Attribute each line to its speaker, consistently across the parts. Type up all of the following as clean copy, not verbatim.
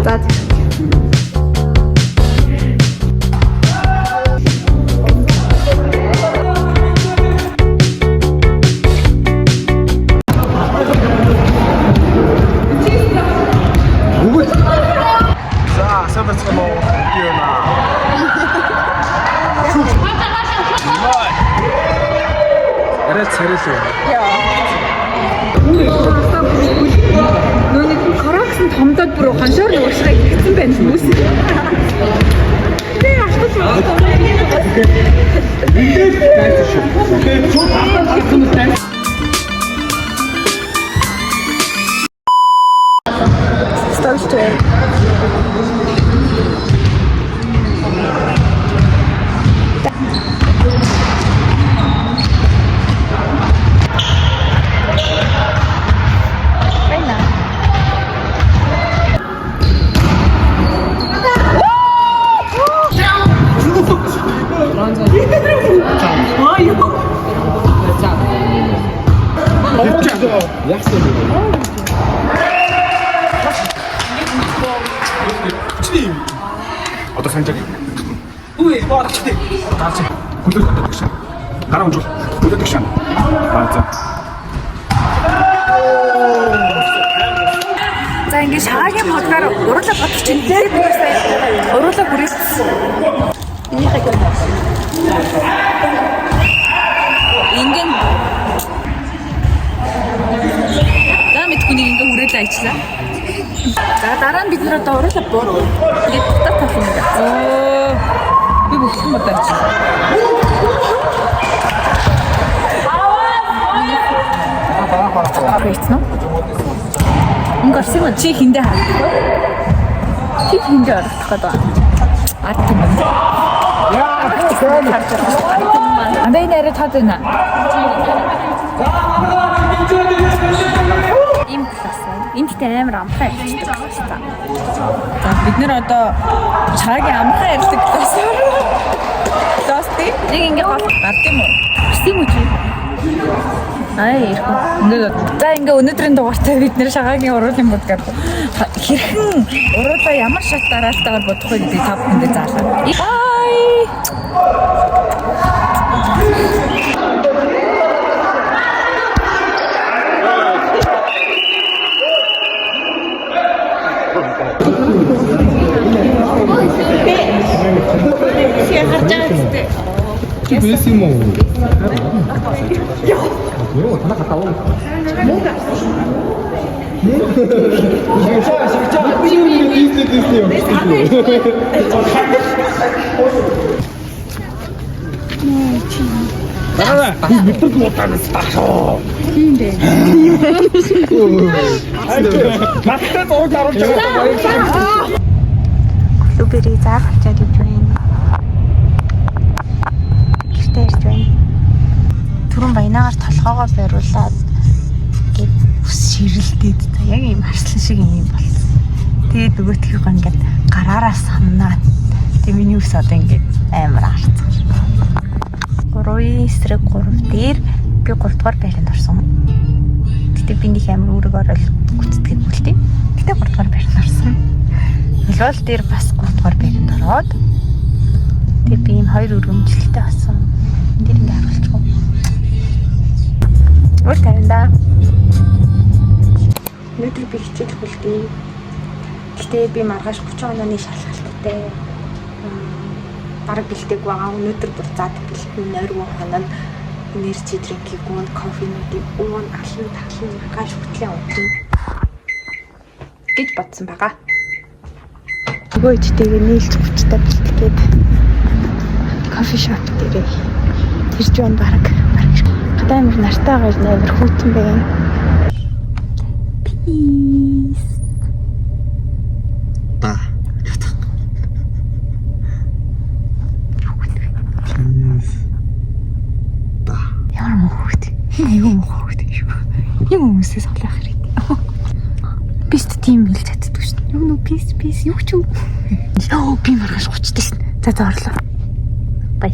Speaker 1: За.
Speaker 2: Нүг каракс томдод бүр ханшаар уушгаа хийсэн байна хүмүүс. Тэ ахтаж байна. Ставьте.
Speaker 3: Одоо санджаг. Үгүй баачтай. Таач. Хүлээж авдаг шин. Гараа унж. Хүлээж шин. За.
Speaker 2: За ингэ шаагийн подгаар уруулаа бодчих чинь дээр бид сая уруулаа бүрээсэн. Энийг хагад. Ингийн мэдгүй ингээ үрээлээ ажиллаа. За дараа нь бид нэр одоо уруулаа буур. Ингээд татах тал юм байна. Оо. Би бүгд бодож байна. Great, no? Ингээд чи хиндэ харагдав. Чи хиндэ харагдах гэдэг. Арт юм байна. Яа, андаа нэрэ татна. Им классан. Энд амар амхаа ярьдаг классан. За бид нэр одоо чаагийн амхаа ярьдаг классан. Классти нэг ингэ гард юм уу? Гарсан юм чи? Ай, ингээд за ингээ өнөөдрийн дугаартай бид нэр шагаагийн уруулын подкаст хэрхэн уруулаа ямар шат дараалтайгаар бодох вэ гэдэг та бүхэндээ заалаа. Бай.
Speaker 3: Bellissimo. Io 하나 갔다 오. 뭔가. 나가. 밑으로 못하겠어. 근데. 맞다 너 잘했잖아.
Speaker 1: Блубери заахчаад иж байна. Гэртээ ирж байна. Түрүүн баянаагаар толгоогоо бариулаад гээд ус ширэлдээд за яг юм харслан шиг юм болсон. Тэгээд нөгөөтгийгөө ингээд гараараа саннаад тэг миний ус одоо ингээд амар харцсан. 3-ийн эсрэг 3 дээр би 3 дугаар байранд орсон. Гэтэ би нэг амар үүрэг орол гүцэтгэв үлдээ. Гэтэ 3 дугаар байранд орсон. Лол дээр бас 3 дугаар байранд ороод тэгээ би ийм 2 өргөмжлөлтэй болсон. Энд дээр ингэ харуулчихв. Өөр тавина. Өнөөдөр би хичээл хүлдэе. Гэтэ би маргааш 30 онооны шалгалттай бараг бэлдээг байгаа. Өнөөдөр бүр зад бэлтэн нойргон хоног энержи дринкийг уун, кофенуудыг уун, алан талан маргааш хөтлөө уух гэж бодсон байгаа. Нөгөө ичтэйгээ нээлж 30-таа бэлтгээд кофе шоп дээрээ тэрж байна бараг гадаамир нартайгаар нээр хүүтэн байна. Peace.
Speaker 3: Та. Та.
Speaker 1: Ямар мөхөт. Айгуу мөхөт шүү. Юм хүмүүсээс олох хэрэгтэй. Бист тим хэлж чаддаг шүү. Юу пис юу ч юм. Оо би маргааш 30-тай шин. За орлоо. Бай.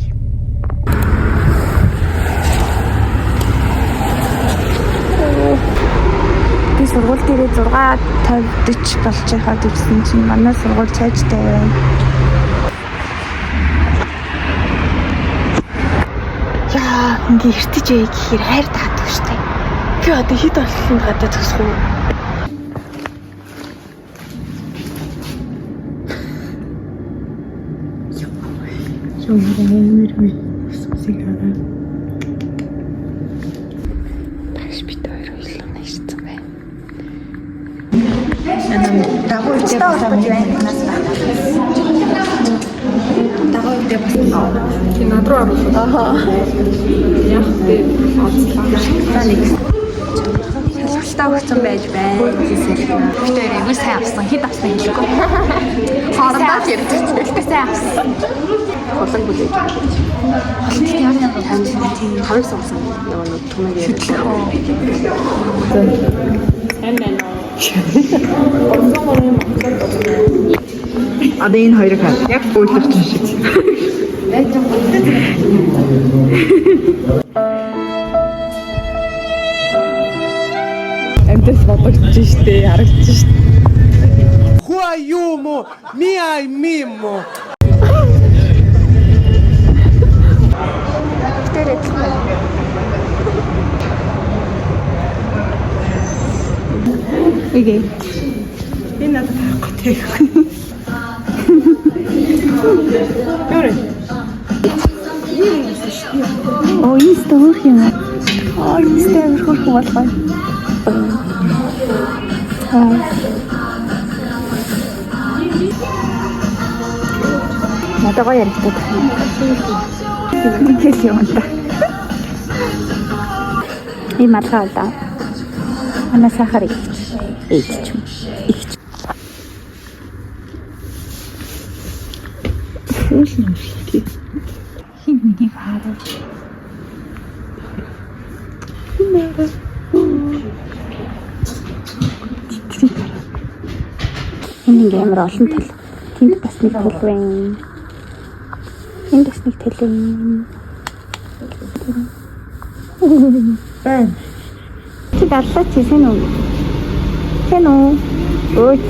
Speaker 1: Би сургууль дээрээ 6:50 болж байхад ирсэн чинь манай сургууль цайжтай байна. Яа, ингээ эртэж яа гэхээр хайр таадаг штэ. Би одоо хэд болсон гадаа зогсох уу? Жумрэмэр би усыг хараа. Багш бит хоёр ойлоо нэшсэн байна. Дагуу ичтэй болох гэж байна. Дагуу ичтэй бас. Чи над руу оруулах. Ахаа. Яг би онцлоо. Шалгалтаа өгсөн байж байна. Гэхдээ эвгүй сайн авсан. Хэд авсан хэлэхгүй. Хоорондоо ч ярьж байгаа. Гэхдээ сайн авсан. Олон бүлэг. Олон ямар тийм тавыг сонсон. Нөгөө нэг түмэг ярьлаа. Сайн байна уу?
Speaker 2: Одоо энэ хоёрыг хаа. Яг үйлдвэрч шиг. Амтас бодогдож штэ, харагдаж штэ.
Speaker 4: Хуаюмо, миай мимо.
Speaker 1: Окей.
Speaker 2: Энэ надад харахгүй тех. Яа.
Speaker 1: Оо, ийстэ хөрх юм аа. Аа, ийстэ хөрх болгоо. Надад гоё яригддаг. Тэгээс юм да. И мархаалаа. Ана сахар ээж юм. Хинний хараа. Энэ амар олон тал. Тэнд бас нэг тал байна. Энд бас нэг тал байна. Бэн. Чи дадлаа чи сэн үү? Сэн үү? Өөч.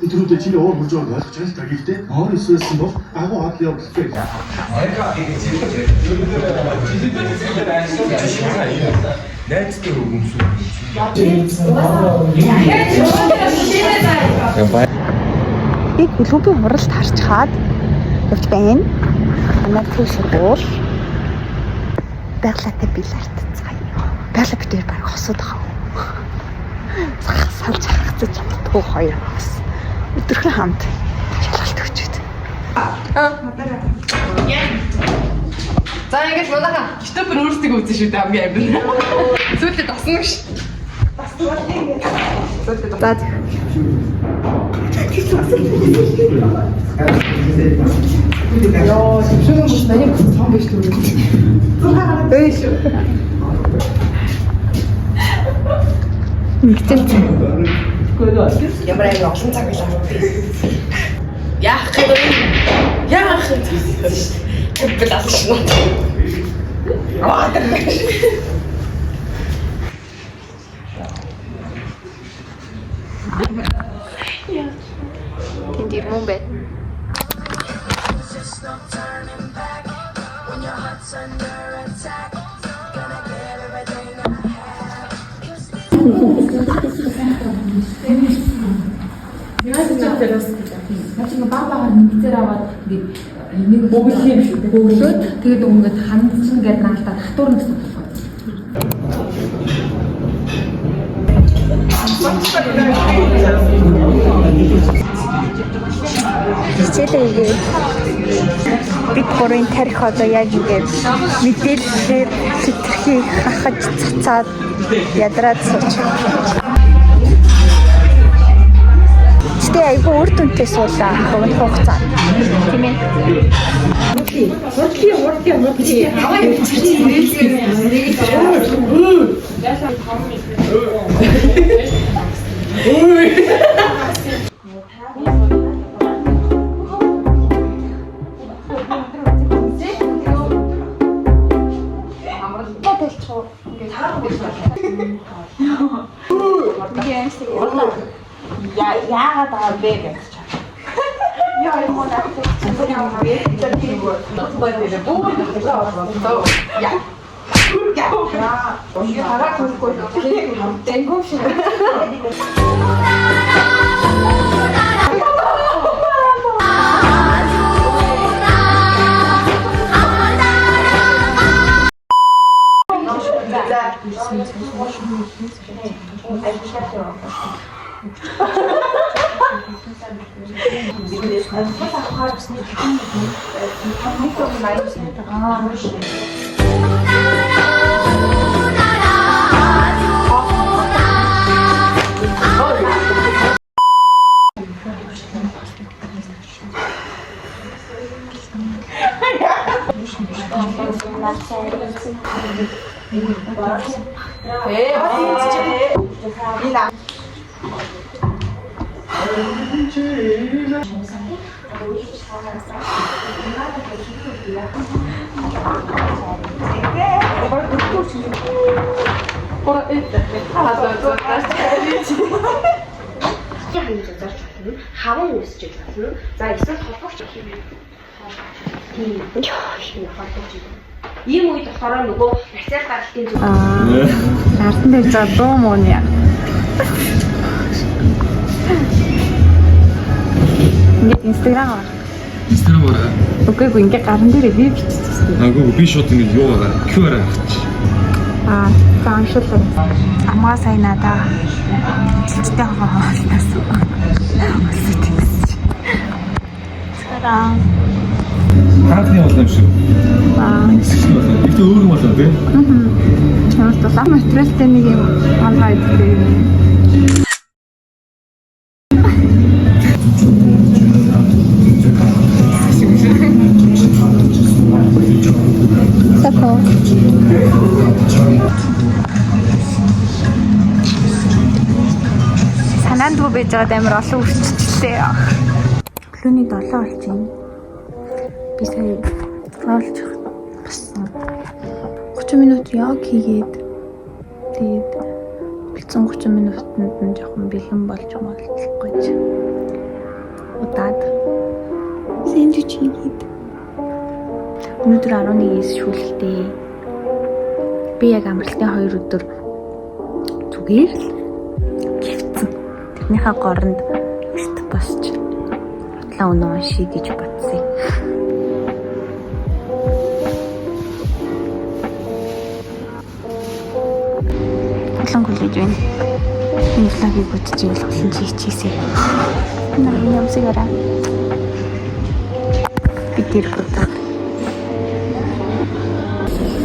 Speaker 5: Өдрүүдэд чиний уур хурж байгааг ойлгож байна л та. Гэхдээ оор өсвөлсөн бол агуу хад явуулдаг. Найзтай өгөмсөн.
Speaker 1: Би клубын хуралд харчхаад явж байна. Манай төв сургууль байгалаатай билард цаая. Байгалаа битээр баг хосоод байгаа. Салж хагцаж чаддгүй хоёр бас. Өдрхөн хамт шалгалт өгчүүд.
Speaker 6: За ингэж бодохоо. Стопер өөрсдөө үзэн шүү дээ хамгийн амин. Сүүлдээ тасна гэж.
Speaker 1: За.
Speaker 6: Яа, зөвшөөрөн бүс нарийн цаан биш үү?
Speaker 1: Эйш. Мэгцэл.
Speaker 6: Ямар амар олон цаг байлаа. Яах вэ? Яах вэ? Тэгэлж шнэ. Аа,
Speaker 1: Тэнд ирмэн бэ.
Speaker 7: Начиг баабагаар нэгцээр аваад ингээд нэг бөглөх юм шүү дээ. Бөглөөд тэгээд ингээд хандсан гэдэг наалтаа татварна гэсэн байна.
Speaker 1: Хичээлээ бид гурийн тарих одоо яг ингээд мэдээлэлээр хэтэрхий хахаж цацаад ядраад сууч. Тэ айгүй үр дүнтэй суулаа богино хугацаанд. Тийм ээ. амсыг яагаад байгаа бэ гэж. Яа юм уу наа.
Speaker 8: хаван үсэж болно. За эсвэл холбогч тийм холбогч. Ийм үед болохоор нөгөө нацаар гаралтын зүг.
Speaker 1: Артан дээр за дуу муу яа. Ингээд Instagram Үгүй ингээд гаран дээрээ би биччихсэн.
Speaker 3: Агуу би шууд ингэ юу байгаа QR авчих.
Speaker 1: Зааншлаа. Амгаа сайн надаа. Цэцтэй хоолноос. Цараа.
Speaker 3: Таахны бол юм шиг. Их өөр юм болоо тий.
Speaker 1: Чамд тулаан материалтай нэг юм онлайн идэх. Санаандгүй байж байгаад амар олон үрчилтэй. Өглөөний 7 болж байна. Би сая олж басан. 30 минут яг хийгээд тэгээд бэлцэн 30 минутанд нь жоохон бэлэн болж байгаа ч. Удаад сэндвич хийгээд өнөөдөр 11-ээс шүүлэлтэй. Би яг амралтын 2 өдөр зүгээр л гівцэн. Тэрнийхээ горонд эрт босч хутлаа өнөө уншия гэж бодсон. Улаан хүлээж байна. Энэ флагийг үзэж ивэл олон чийчээсэй. Наа ямсагаараа. Би тэр бодоо.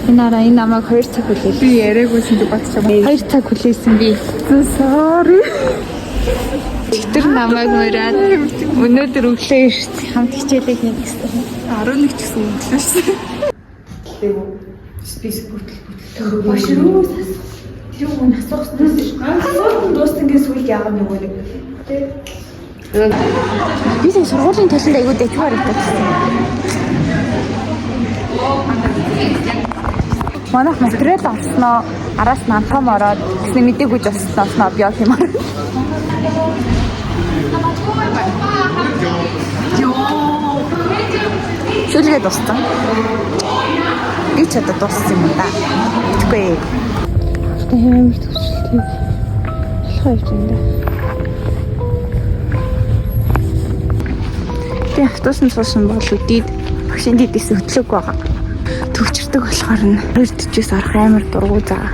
Speaker 1: Инара энэ намайг 2 цаг хүлээл. Би яриагүйсэн гэж бодчих юм. 2 цаг хүлээсэн би. Sorry. Тэр намайг мөрөөд өнөөдөр өглөө ирсэн хамт хичээлээ хийх гэсэн. 11 ч гэсэн өглөө шээ. Список бүтэл. Башруу сас. Тэр хүн асууснаас ганцхан дуустангээс үл яагаад нэг үү? Би сая сургуулийн талент аягүй дэчмаар итгэсэн. Манайх материал авснаа араас намтам ороод гэсэн мэдээгүй ч авснаа би явах юмар. Шүлгээ дууссан. Би ч одоо дууссан юм да. Тэгэхгүй. Хэмээн төвчлээ. Болохоо явж байна. Тэг автобусанд суусан бол үдийд багшийн дэдээс хөтлөг байгаа. Төвчөрдөг болохоор нь 2:40-с орох амар дургу заа.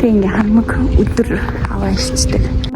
Speaker 1: Тэг ингээ хамаг өдөр аваа ирчдэг.